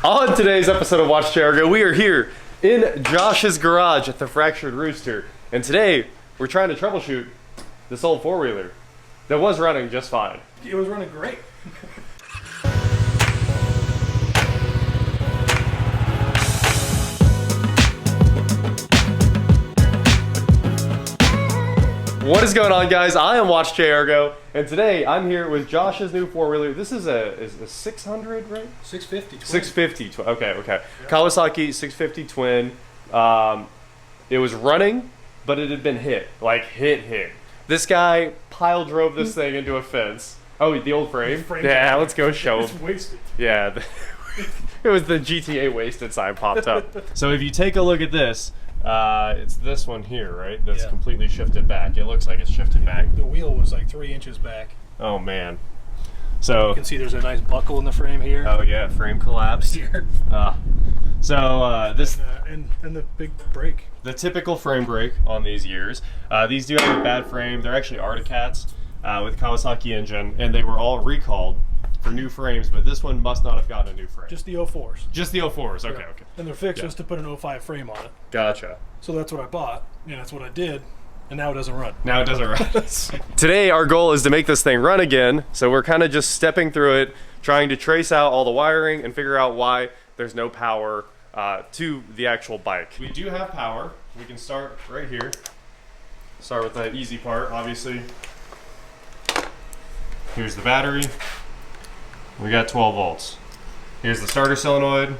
On today's episode of Watch Jericho, we are here in Josh's garage at the Fractured Rooster, and today we're trying to troubleshoot this old four-wheeler that was running just fine. It was running great. What is going on, guys? I am Watch Jericho, and today I'm here with Josh's new four-wheeler. This is a 600, right? 650. 650. Okay. Yeah. Kawasaki 650 twin. It was running, but it had been hit. Like hit. This guy pile drove this thing into a fence. Oh, the old frame? Yeah, let's go show him. It's wasted. Yeah. It was the GTA wasted sign popped up. So if you take a look at this, it's this one here, right? That's completely shifted back. It looks like it's shifted back. The wheel was like 3 inches back. Oh man. So you can see there's a nice buckle in the frame here. Oh yeah, frame collapsed. Here. This and the big brake. The typical frame break on these years. These do have a bad frame. They're actually Articats with Kawasaki engine, and they were all recalled for new frames, but this one must not have gotten a new frame. Just the 04s. Just the 04s, okay. And their fix was to put an 05 frame on it. Gotcha. So that's what I bought, and that's what I did, and now it doesn't run. Now it doesn't run. Today our goal is to make this thing run again, so we're kind of just stepping through it, trying to trace out all the wiring and figure out why there's no power to the actual bike. We do have power. We can start right here. Start with the easy part, obviously. Here's the battery. We got 12 volts. Here's the starter solenoid.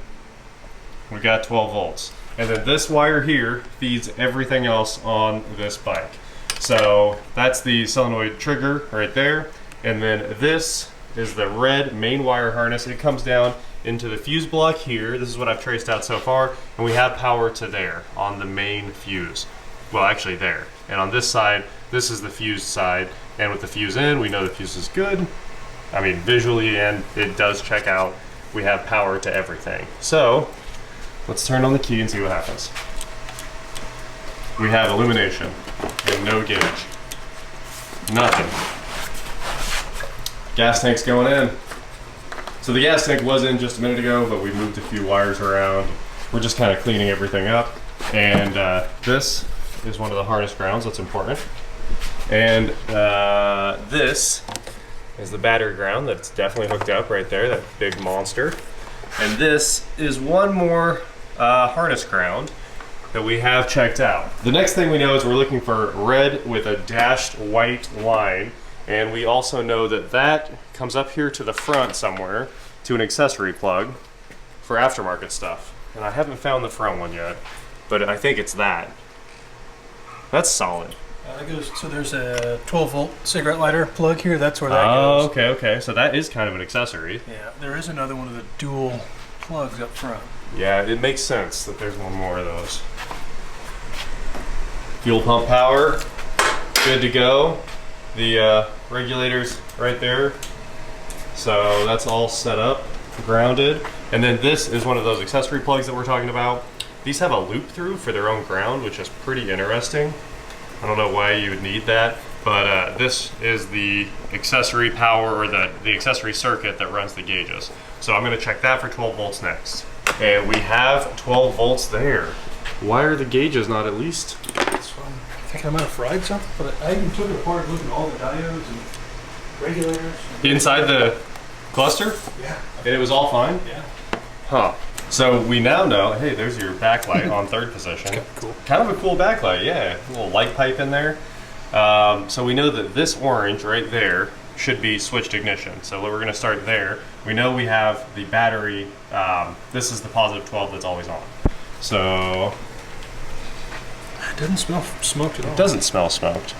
We got 12 volts. And then this wire here feeds everything else on this bike. So that's the solenoid trigger right there. And then this is the red main wire harness. It comes down into the fuse block here. This is what I've traced out so far. And we have power to there on the main fuse. Well, actually there. And on this side, this is the fuse side. And with the fuse in, we know the fuse is good. I mean, visually, and it does check out. We have power to everything. So let's turn on the key and see what happens. We have illumination and no gauge. Nothing. Gas tank's going in. So the gas tank was in just a minute ago, but we moved a few wires around. We're just kind of cleaning everything up. And this is one of the harness grounds. That's important. And this is the battery ground that's definitely hooked up right there, that big monster. And this is one more harness ground that we have checked out. The next thing we know is we're looking for red with a dashed white line. And we also know that that comes up here to the front somewhere to an accessory plug for aftermarket stuff. And I haven't found the front one yet, but I think it's that. That's solid. So there's a 12 volt cigarette lighter plug here. That's where that goes. Oh, okay. So that is kind of an accessory. Yeah, there is another one of the dual plugs up front. Yeah, it makes sense that there's one more of those. Fuel pump power, good to go. The regulators right there. So that's all set up, grounded. And then this is one of those accessory plugs that we're talking about. These have a loop through for their own ground, which is pretty interesting. I don't know why you would need that, but this is the accessory power, or the accessory circuit that runs the gauges. So I'm gonna check that for 12 volts next. And we have 12 volts there. Why are the gauges not at least? I think I might have fried something, but I even took it apart, looked at all the diodes and regulators. Inside the cluster? Yeah. And it was all fine? Yeah. Huh. So we now know, hey, there's your backlight on third position. It's cool. Kind of a cool backlight, yeah. A little light pipe in there. So we know that this orange right there should be switched ignition. So we're gonna start there. We know we have the battery, this is the positive 12 that's always on. So. It doesn't smell smoked at all. It doesn't smell smoked.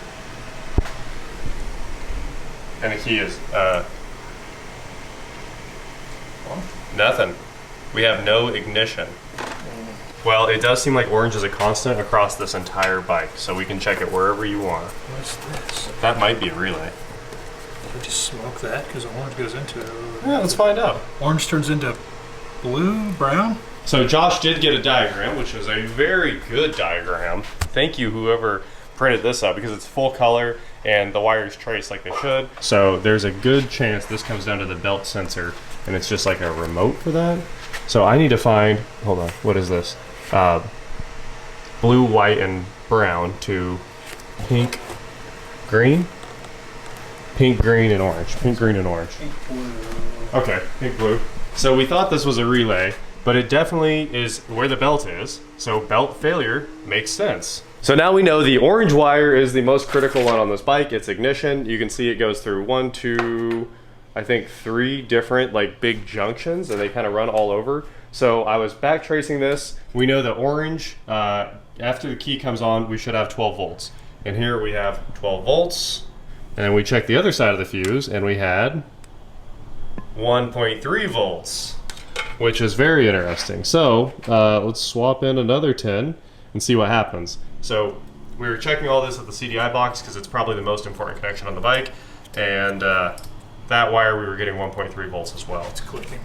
And the key is, nothing. We have no ignition. Well, it does seem like orange is a constant across this entire bike, so we can check it wherever you want. What's this? That might be a relay. We just smoke that because orange goes into it. Yeah, let's find out. Orange turns into blue, brown. So Josh did get a diagram, which is a very good diagram. Thank you, whoever printed this up, because it's full color and the wires trace like they should. So there's a good chance this comes down to the belt sensor, and it's just like a remote for that. So I need to find, hold on, what is this? Blue, white, and brown to pink, green? Pink, green, and orange. Pink, green, and orange. Pink, blue. Okay, pink, blue. So we thought this was a relay, but it definitely is where the belt is. So belt failure makes sense. So now we know the orange wire is the most critical one on this bike. It's ignition. You can see it goes through 1, 2, I think 3 different like big junctions, and they kind of run all over. So I was back tracing this. We know the orange, after the key comes on, we should have 12 volts. And here we have 12 volts. And then we checked the other side of the fuse, and we had 1.3 volts, which is very interesting. So let's swap in another 10 and see what happens. So we were checking all this at the CDI box because it's probably the most important connection on the bike. And that wire, we were getting 1.3 volts as well. It's clicking.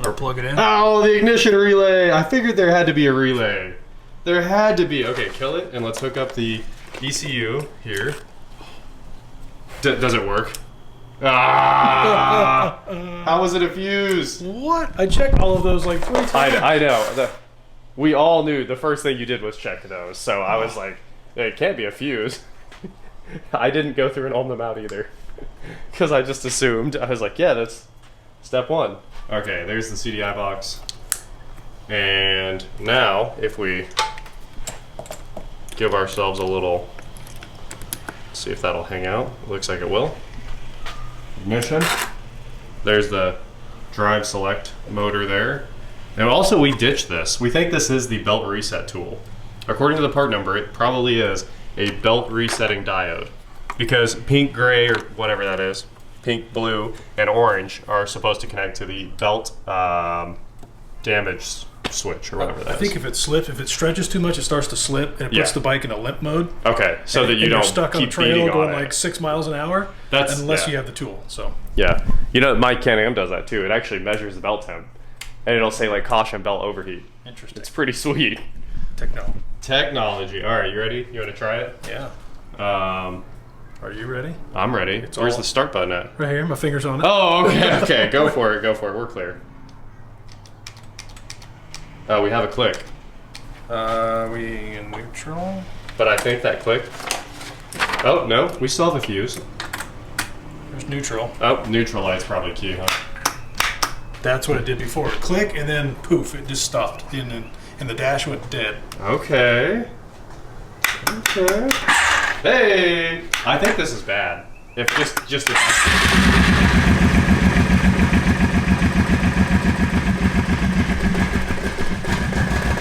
Or plug it in. Oh, the ignition relay. I figured there had to be a relay. There had to be. Okay, kill it, and let's hook up the ECU here. Does it work? Ah! How was it a fuse? What? I checked all of those like 3 times. I know. We all knew the first thing you did was check those, so I was like, it can't be a fuse. I didn't go through and ohm them out either, because I just assumed. I was like, yeah, that's step 1. Okay, there's the CDI box. And now, if we give ourselves a little, see if that'll hang out. Looks like it will. Ignition. There's the drive select motor there. And also we ditched this. We think this is the belt reset tool. According to the part number, it probably is a belt resetting diode. Because pink, gray, or whatever that is, pink, blue, and orange are supposed to connect to the belt damage switch or whatever that is. I think if it slips, if it stretches too much, it starts to slip and it puts the bike in a limp mode. Okay, so that you don't you're stuck on a keep trail beating going on it. like 6 miles an hour. That's unless you have the tool. So yeah, you know my Can-Am does that too. It actually measures the belt temp, and it'll say like caution belt overheat. Interesting. It's pretty sweet. Technology. All right, you ready? You want to try it? Yeah. Are you ready? I'm ready. Where's the start button at? Right here. My finger's on it. Oh, okay. Okay, go for it. Go for it. We're clear. Oh, we have a click. We in neutral. But I think that clicked. Oh, no. We still have a fuse. There's neutral. Oh, neutral light's probably key, huh? That's what it did before. Click and then poof, it just stopped. And the dash went dead. Okay. Okay. Hey! I think this is bad. If just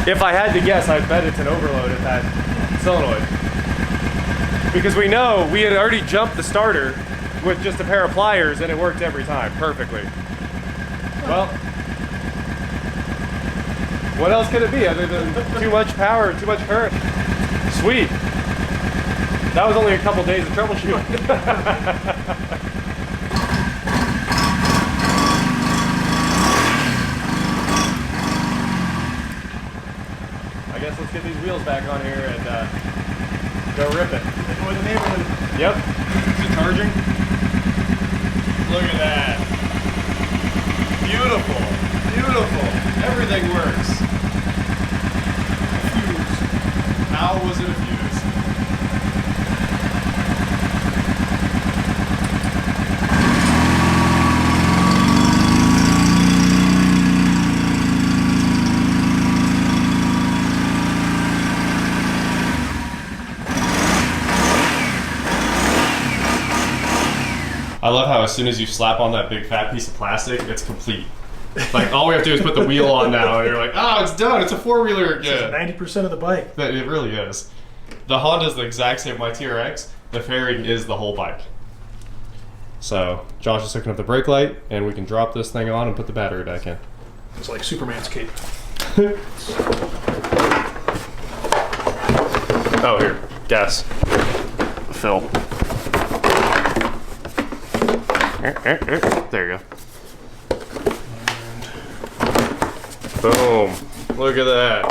if I had to guess, I bet it's an overload at that solenoid. Because we know we had already jumped the starter with just a pair of pliers and it worked every time perfectly. Well, what else could it be other than too much power, too much current? Sweet. That was only a couple days of troubleshooting. I guess let's get these wheels back on here and go rip it. Enjoy the neighborhood. Yep. Is it charging? Look at that. Beautiful. Beautiful. Everything works. Fuse. How was it a fuse? I love how as soon as you slap on that big fat piece of plastic, it's complete. Like all we have to do is put the wheel on now, and you're like, oh, it's done. It's a 4-wheeler. Yeah, 90% of the bike. It really is. The Honda's the exact same. My TRX, the fairing is the whole bike. So Josh is hooking up the brake light, and we can drop this thing on and put the battery back in. It's like Superman's cape. Oh, here, gas. Fill. There you go. Boom. Look at that.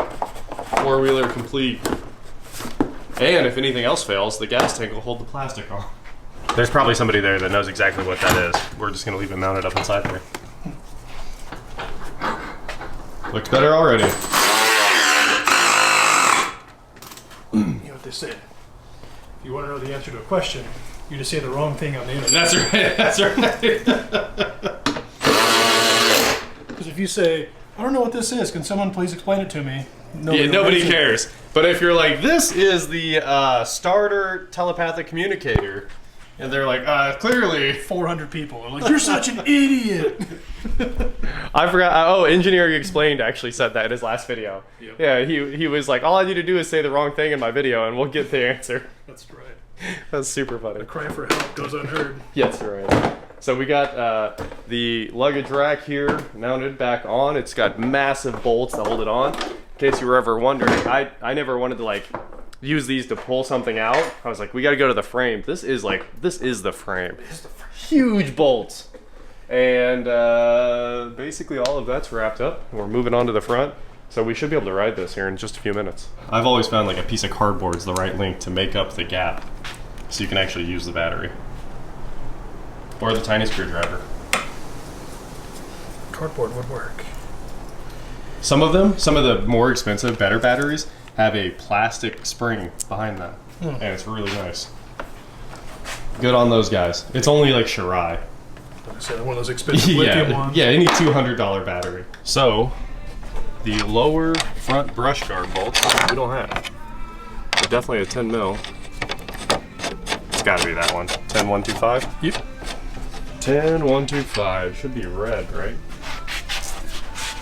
4-wheeler complete. And if anything else fails, the gas tank will hold the plastic on. There's probably somebody there that knows exactly what that is. We're just going to leave it mounted up inside there. Looks better already. You know what they say. If you want to know the answer to a question, you just say the wrong thing on the internet. That's right. That's right. Because if you say, I don't know what this is, can someone please explain it to me? Nobody cares. But if you're like, this is the starter telepathic communicator, and they're like, clearly 400 people are like, you're such an idiot. I forgot. Oh, Engineering Explained actually said that in his last video. Yep. Yeah, he was like, all I need to do is say the wrong thing in my video, and we'll get the answer. That's right. That's super funny. The cry for help goes unheard. Yes, right. So we got the luggage rack here mounted back on. It's got massive bolts to hold it on. In case you were ever wondering, I never wanted to like use these to pull something out. I was like, we got to go to the frame. This is the frame. Huge bolts. And basically all of that's wrapped up. We're moving on to the front. So we should be able to ride this here in just a few minutes. I've always found like a piece of cardboard is the right length to make up the gap. So you can actually use the battery. Or the tiny screwdriver. Cardboard would work. Some of the more expensive, better batteries have a plastic spring behind them. And it's really nice. Good on those guys. It's only like Shirai. Like I said, one of those expensive lithium ones. Yeah, any $200 battery. So, the lower front brush guard bolts, we don't have. But definitely a 10 mil. It's gotta be that one. 10125? Yep. 10125. Should be red, right?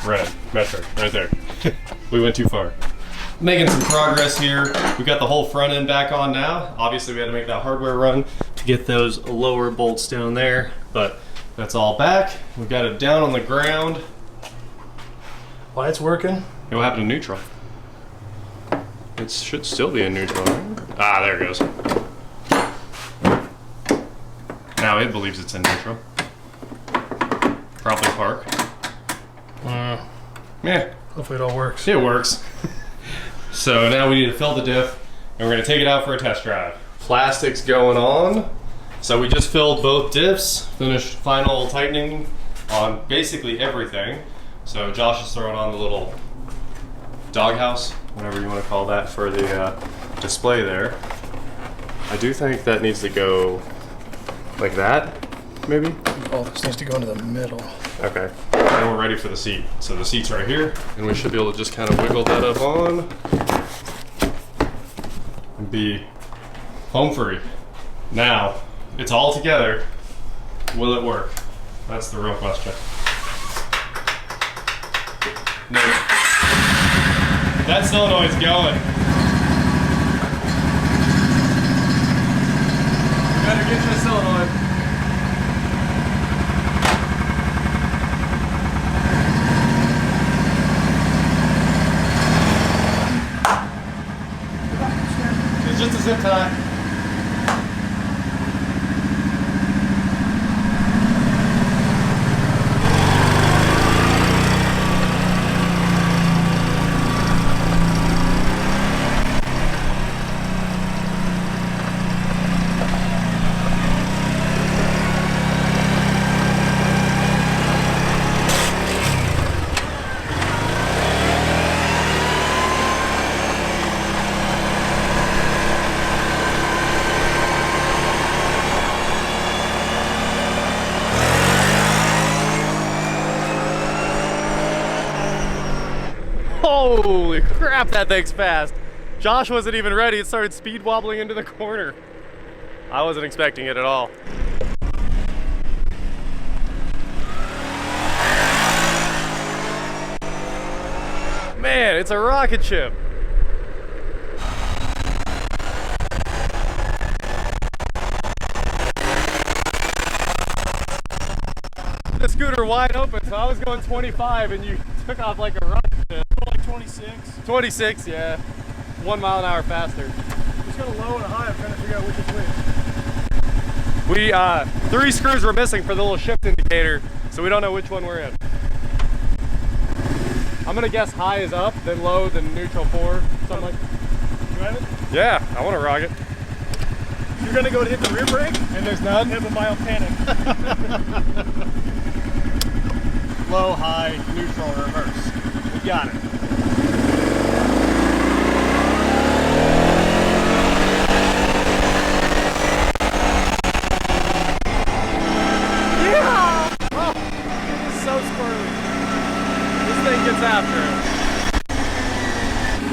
Red. Metric. Right there. We went too far. Making some progress here. We got the whole front end back on now. Obviously we had to make that hardware run to get those lower bolts down there, but that's all back. We got it down on the ground. Lights working. Hey, what happened to neutral? It should still be in neutral. Right? Ah, there it goes. Now it believes it's in neutral. Probably park. Yeah. Hopefully it all works. It works. So now we need to fill the diff, and we're gonna take it out for a test drive. Plastic's going on. So we just filled both diffs, finished final tightening on basically everything. So Josh is throwing on the little doghouse, whatever you want to call that, for the display there. I do think that needs to go like that, maybe? Oh, this needs to go into the middle. Okay, now we're ready for the seat. So the seat's right here, and we should be able to just kind of wiggle that up on and be home free. Now, it's all together. Will it work? That's the real question. No. That solenoid's going. Better get your solenoid. It's just a zip tie. Holy crap, that thing's fast. Josh wasn't even ready. It started speed wobbling into the corner. I wasn't expecting it at all. Man, it's a rocket ship. The scooter wide open, so I was going 25 and you took off like a rocket ship. Like 26. 26, yeah. 1 mile an hour faster. Just got a low and a high. I'm trying to figure out which is which. We, 3 screws were missing for the little shift indicator, so we don't know which one we're in. I'm gonna guess high is up, then low, then neutral 4, something like that. Drive it? Yeah, I wanna rock it. You're gonna go to hit the rear brake, And there's none? have a mild panic. Low, high, neutral, reverse. You got it. Yeah! Oh, so squirrely. This thing gets after it.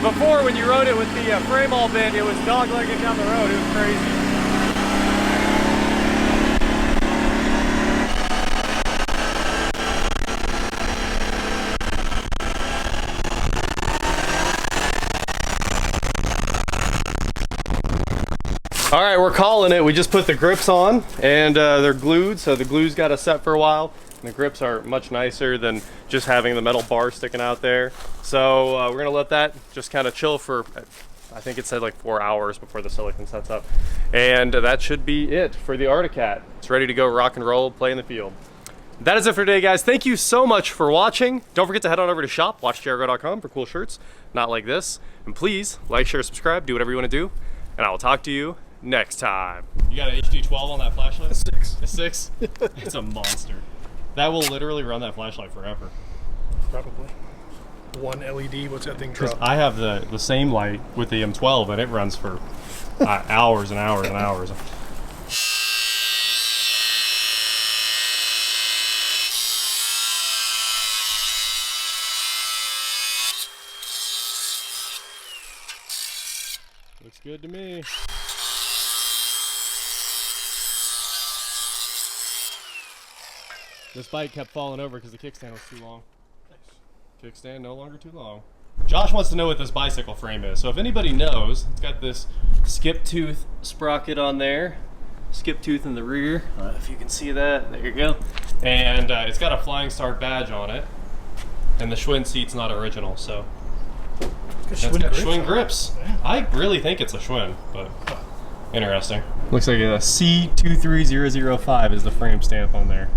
Before, when you rode it with the frame all bent, it was dog-legged down the road. It was crazy. All right, we're calling it. We just put the grips on and they're glued, so the glue's got us set for a while. And the grips are much nicer than just having the metal bar sticking out there. So we're gonna let that just kind of chill for, I think it said like 4 hours before the silicone sets up. And that should be it for the Articat. It's ready to go rock and roll, play in the field. That is it for today, guys. Thank you so much for watching. Don't forget to head on over to shop.watchjericho.com for cool shirts, not like this. And please like, share, subscribe, do whatever you want to do. And I will talk to you next time. You got an HD12 on that flashlight? A 6. A 6? It's a monster. That will literally run that flashlight forever. Probably. One LED, what's that thing Because drop? I have the same light with the M12 and it runs for hours and hours and hours. Looks good to me. This bike kept falling over because the kickstand was too long. Kickstand no longer too long. Josh wants to know what this bicycle frame is. So if anybody knows, it's got this skip tooth sprocket on there. Skip tooth in the rear. If you can see that, there you go. And it's got a Flying Start badge on it. And the Schwinn seat's not original, so. It's got Schwinn grips. Yeah. I really think it's a Schwinn, but interesting. Looks like a C23005 is the frame stamp on there.